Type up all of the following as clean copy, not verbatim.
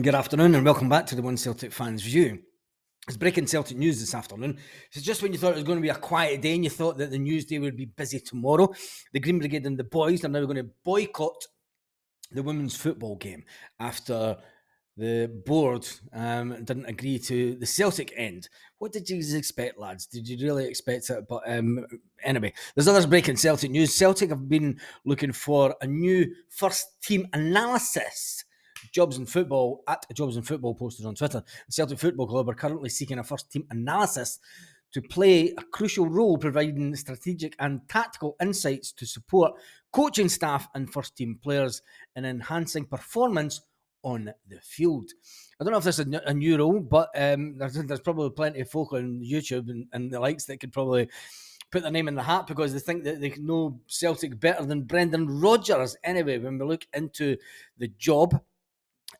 Good afternoon and welcome back to the One Celtic Fans View. It's breaking Celtic news this afternoon. So just when you thought it was going to be a quiet day and you thought that the news day would be busy tomorrow, the Green Brigade and the boys are now going to boycott the women's football game after the board didn't agree to the Celtic end. What did you expect, lads? Did you really expect it? But anyway, there's others breaking Celtic news. Celtic have been looking for a new first team analysis. Jobs in Football posted on Twitter. The Celtic Football Club are currently seeking a first team analysis to play a crucial role providing strategic and tactical insights to support coaching staff and first team players in enhancing performance on the field. I don't know if this is a new role, but there's probably plenty of folk on YouTube and the likes that could probably put their name in the hat because they think that they know Celtic better than Brendan Rodgers. Anyway, when we look into the job,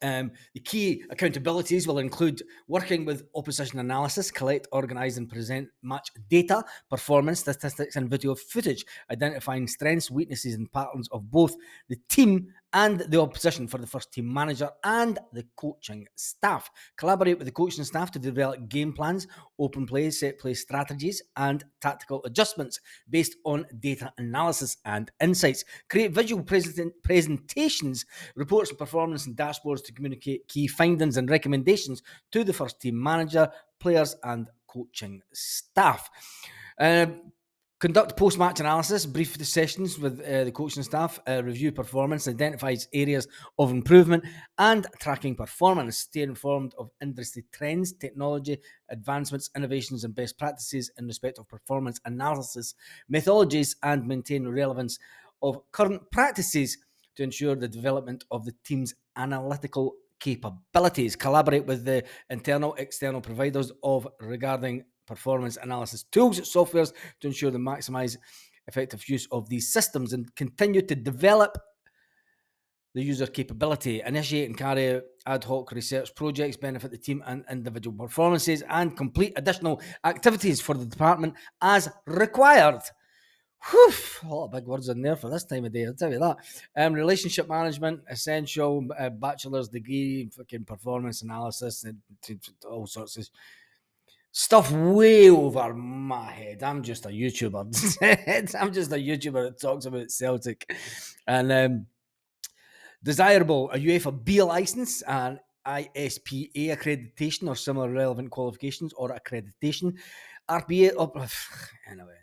the key accountabilities will include working with opposition analysis, collect, organise and present match data, performance, statistics and video footage, identifying strengths, weaknesses and patterns of both the team and the opposition for the first team manager and the coaching staff. Collaborate with the coaching staff to develop game plans, open play, set play strategies and tactical adjustments based on data analysis and insights. Create visual presentations, reports of performance and dashboards to communicate key findings and recommendations to the first team manager, players and coaching staff. Conduct post-match analysis, brief sessions with the coaching staff, review performance, identifies areas of improvement and tracking performance. Stay informed of industry trends, technology, advancements, innovations and best practices in respect of performance analysis methodologies and maintain relevance of current practices to ensure the development of the team's analytical capabilities. Collaborate with the internal, external providers regarding performance analysis tools, softwares to ensure the maximize effective use of these systems and continue to develop the user capability, initiate and carry ad hoc research projects, benefit the team and individual performances, and complete additional activities for the department as required. Whew, a lot of big words in there for this time of day, I'll tell you that. Relationship management, essential, bachelor's degree, fucking performance analysis, and all sorts of stuff way over my head. I'm just a YouTuber. I'm just a YouTuber that talks about Celtic. And desirable, a UEFA B license and ISPA accreditation or similar relevant qualifications or accreditation. RPA, anyway.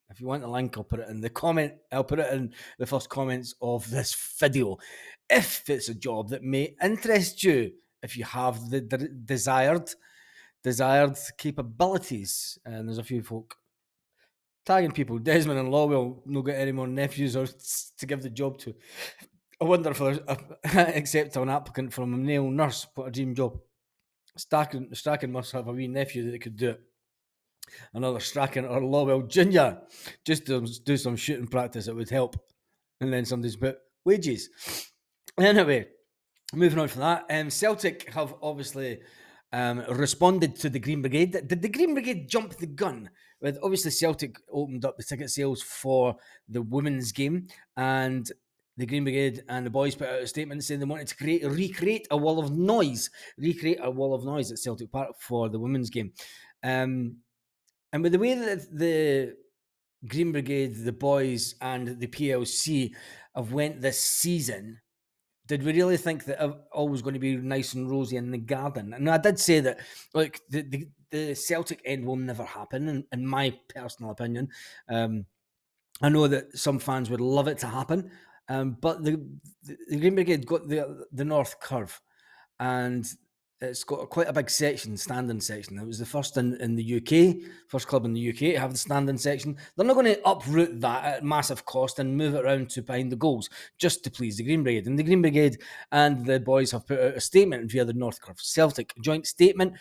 If you want the link, I'll put it in the comment. I'll put it in the first comments of this video. If it's a job that may interest you, if you have the desired capabilities, and there's a few folk tagging people. Desmond and Lawwell no get any more nephews or to give the job to. I wonder if there's accept an applicant from a male nurse. What a dream job. Strachan must have a wee nephew that could do it. Another Strachan or Lawwell Jr. just to do some shooting practice. It would help. And then somebody's put wages. Anyway, moving on from that. Celtic have obviously responded to the Green Brigade. Did the Green Brigade jump the gun? With obviously Celtic opened up the ticket sales for the women's game, and the Green Brigade and the boys put out a statement saying they wanted to recreate a wall of noise at Celtic Park for the women's game. And with the way that the Green Brigade, the boys, and the PLC have went this season, did we really think that all was going to be nice and rosy in the garden? And I did say that, like, the Celtic end will never happen, in my personal opinion. I know that some fans would love it to happen, but the Green Brigade got the North Curve, and it's got quite a big standing section. It was the first in the UK, first club in the UK to have the standing section. They're not going to uproot that at massive cost and move it around to behind the goals just to please the Green Brigade. And the Green Brigade and the boys have put out a statement via the North Curve Celtic joint statement,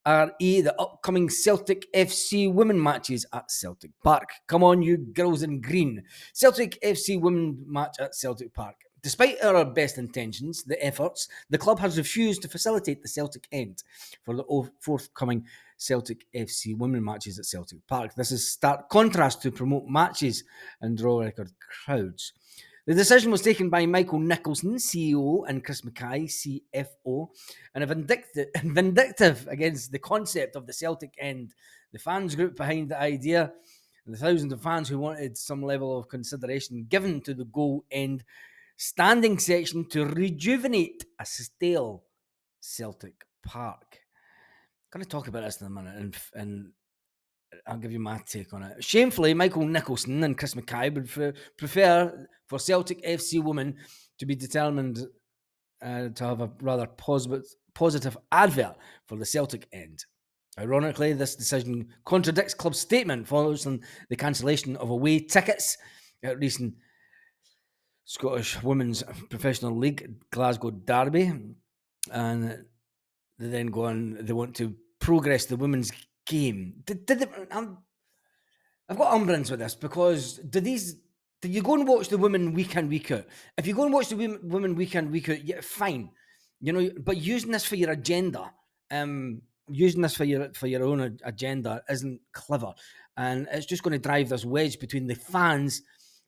re the upcoming Celtic FC women matches at Celtic Park. Come on, you girls in green. Celtic FC women match at Celtic Park. Despite our best intentions, the efforts, the club has refused to facilitate the Celtic end for the forthcoming Celtic FC women matches at Celtic Park. This is stark contrast to promote matches and draw record crowds. The decision was taken by Michael Nicholson, CEO, and Chris Mackay, CFO, and a vindictive against the concept of the Celtic end. The fans group behind the idea, and the thousands of fans who wanted some level of consideration given to the goal end standing section to rejuvenate a stale Celtic Park. I'm going to talk about this in a minute, and I'll give you my take on it. Shamefully, Michael Nicholson and Chris Mackay would prefer for Celtic FC women to be determined to have a rather positive advert for the Celtic end. Ironically, this decision contradicts club's statement following the cancellation of away tickets at recent Scottish Women's Professional League Glasgow Derby, and they then go on. They want to progress the women's game. Did they, I've got umbrance with this because do you go and watch the women week in, week out? If you go and watch the women week in, week out, yeah, fine. But using this for your agenda, using this for your own agenda isn't clever. And it's just going to drive this wedge between the fans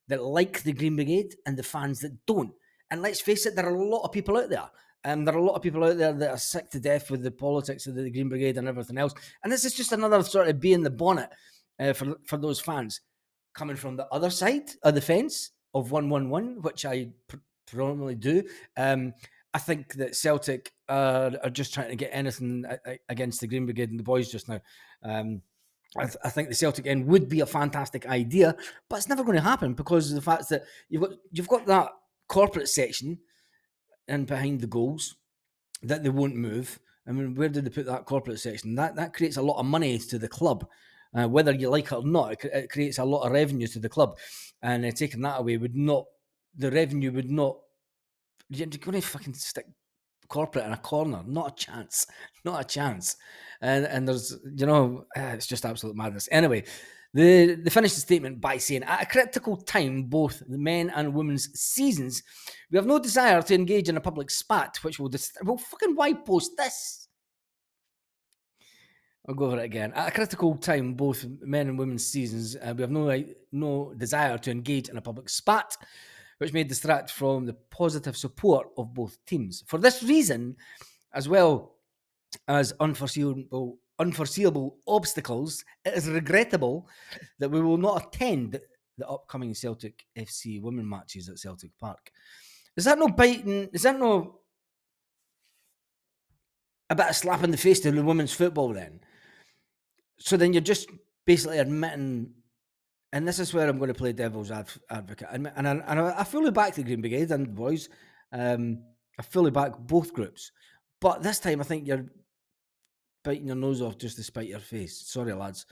that like the Green Brigade and the fans that don't. And let's face it, there are a lot of people out there. There are a lot of people out there that are sick to death with the politics of the Green Brigade and everything else. And this is just another sort of bee in the bonnet for those fans coming from the other side of the fence of 111, which I predominantly do. I think that Celtic are just trying to get anything against the Green Brigade and the boys just now. I think the Celtic end would be a fantastic idea, but it's never going to happen because of the fact that you've got that corporate section in behind the goals that they won't move. I mean, where did they put that corporate section? That creates a lot of money to the club. Whether you like it or not, it creates a lot of revenue to the club. And taking that away the revenue would not, you're going to fucking stick corporate in a corner. Not a chance. Not a chance. And there's, it's just absolute madness. Anyway, they finished the statement by saying, at a critical time, both the men and women's seasons, we have no desire to engage in a public spat, which will well, fucking why post this? I'll go over it again. At a critical time, both men and women's seasons, we have no desire to engage in a public spat, which may distract from the positive support of both teams. For this reason, as well as unforeseeable obstacles, it is regrettable that we will not attend the upcoming Celtic FC women matches at Celtic Park. Is that no biting? Is that no a bit of slap in the face to the women's football then? So then you're just basically admitting, and this is where I'm going to play devil's advocate, and I fully back the Green Brigade and the boys. I fully back both groups, but this time I think you're biting your nose off just to spite your face. Sorry, lads.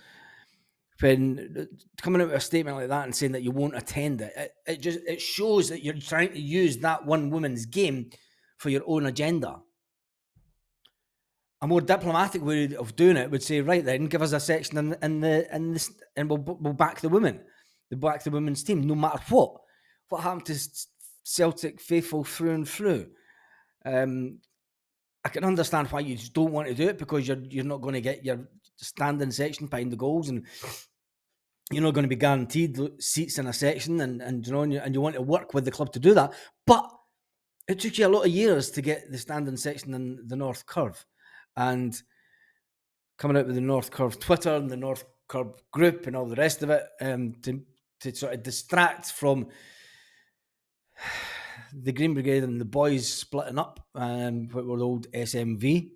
When coming out with a statement like that and saying that you won't attend it shows that you're trying to use that one woman's game for your own agenda. A more diplomatic way of doing it would say, right then, give us a section in this, and we'll back the women. We'll back the women's team, no matter what. What happened to Celtic faithful through and through? I can understand why you just don't want to do it because you're not going to get your standing section behind the goals, and you're not going to be guaranteed seats in a section, and you want to work with the club to do that. But it took you a lot of years to get the standing section in the North Curve, and coming out with the North Curve Twitter and the North Curve group and all the rest of it, to sort of distract from the Green Brigade and the boys splitting up, what were the old SMV.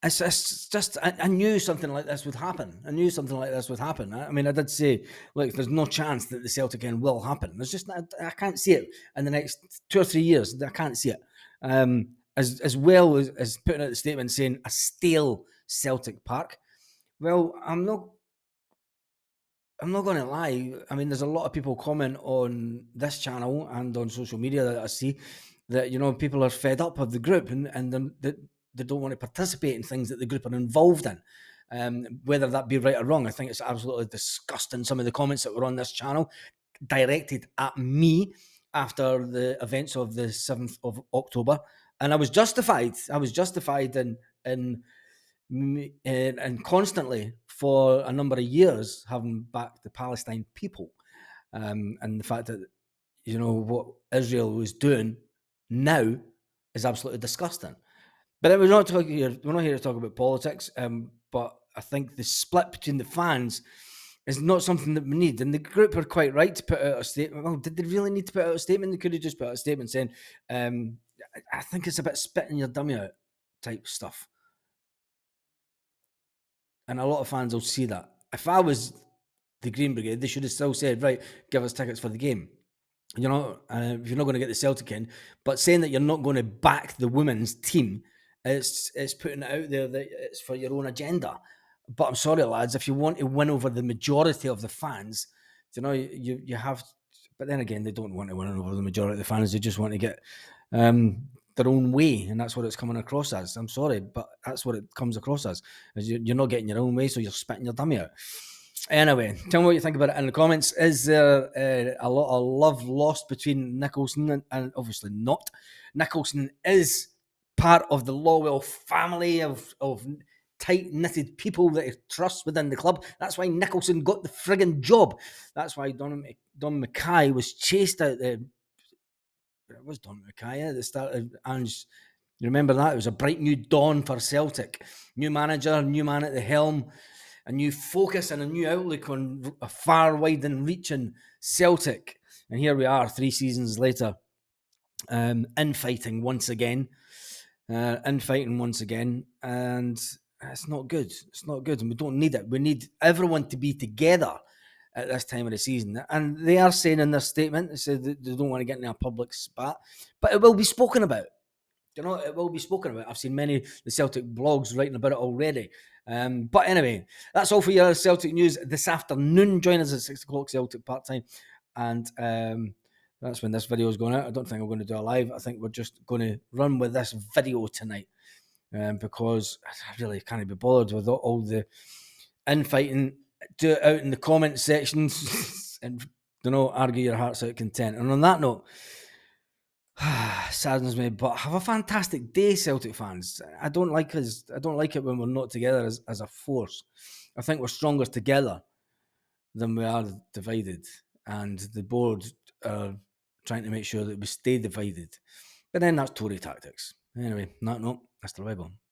It's just, I knew something like this would happen. I mean, I did say, look, there's no chance that the Celtic end will happen. There's just, I can't see it in the next 2 or 3 years. I can't see it. As well as putting out the statement saying a stale Celtic Park. Well, I'm not going to lie. I mean, there's a lot of people comment on this channel and on social media that I see that, people are fed up of the group and they don't want to participate in things that the group are involved in. Whether that be right or wrong, I think it's absolutely disgusting. Some of the comments that were on this channel directed at me after the events of the 7th of October. And I was justified. in and constantly for a number of years having backed the Palestine people, and the fact that what Israel was doing now is absolutely disgusting. But we're not talking here. We're not here to talk about politics. But I think the split between the fans is not something that we need. And the group are quite right to put out a statement. Well, did they really need to put out a statement? They could have just put out a statement saying, "I think it's a bit spitting your dummy out" type stuff. And a lot of fans will see that. If I was the Green Brigade, they should have still said, "Right, give us tickets for the game." If you're not going to get the Celtic in, but saying that you're not going to back the women's team, it's putting it out there that it's for your own agenda. But I'm sorry, lads, if you want to win over the majority of the fans, you have. But then again, they don't want to win over the majority of the fans. They just want to get their own way, and that's what it's coming across as. I'm sorry, but that's what it comes across as. You're not getting your own way, so you're spitting your dummy out. Anyway, tell me what you think about it in the comments. Is there a lot of love lost between Nicholson and obviously not? Nicholson is part of the Lawwell family of tight-knitted people that he trusts within the club. That's why Nicholson got the frigging job. That's why Don Mackay was chased out there. It was Don Mackay at the start of Ange. You remember that? It was a bright new dawn for Celtic. New manager, new man at the helm, a new focus and a new outlook on a far wide and reaching Celtic. And here we are 3 seasons later, infighting once again. And it's not good. It's not good, and we don't need it. We need everyone to be together at this time of the season. And they are saying in their statement, they said that they don't want to get into a public spat, but it will be spoken about. It will be spoken about. I've seen many the Celtic blogs writing about it already. But anyway, that's all for your Celtic news this afternoon. Join us at 6 o'clock Celtic part-time. And that's when this video is going out. I don't think I'm going to do a live. I think we're just going to run with this video tonight because I really can't be bothered with all the infighting. Do it out in the comment sections and, argue your hearts out content. And on that note, saddens me, but have a fantastic day, Celtic fans. I don't like it when we're not together as a force. I think we're stronger together than we are divided, and the board are trying to make sure that we stay divided. But then that's Tory tactics. Anyway, that note, Mr. Webber.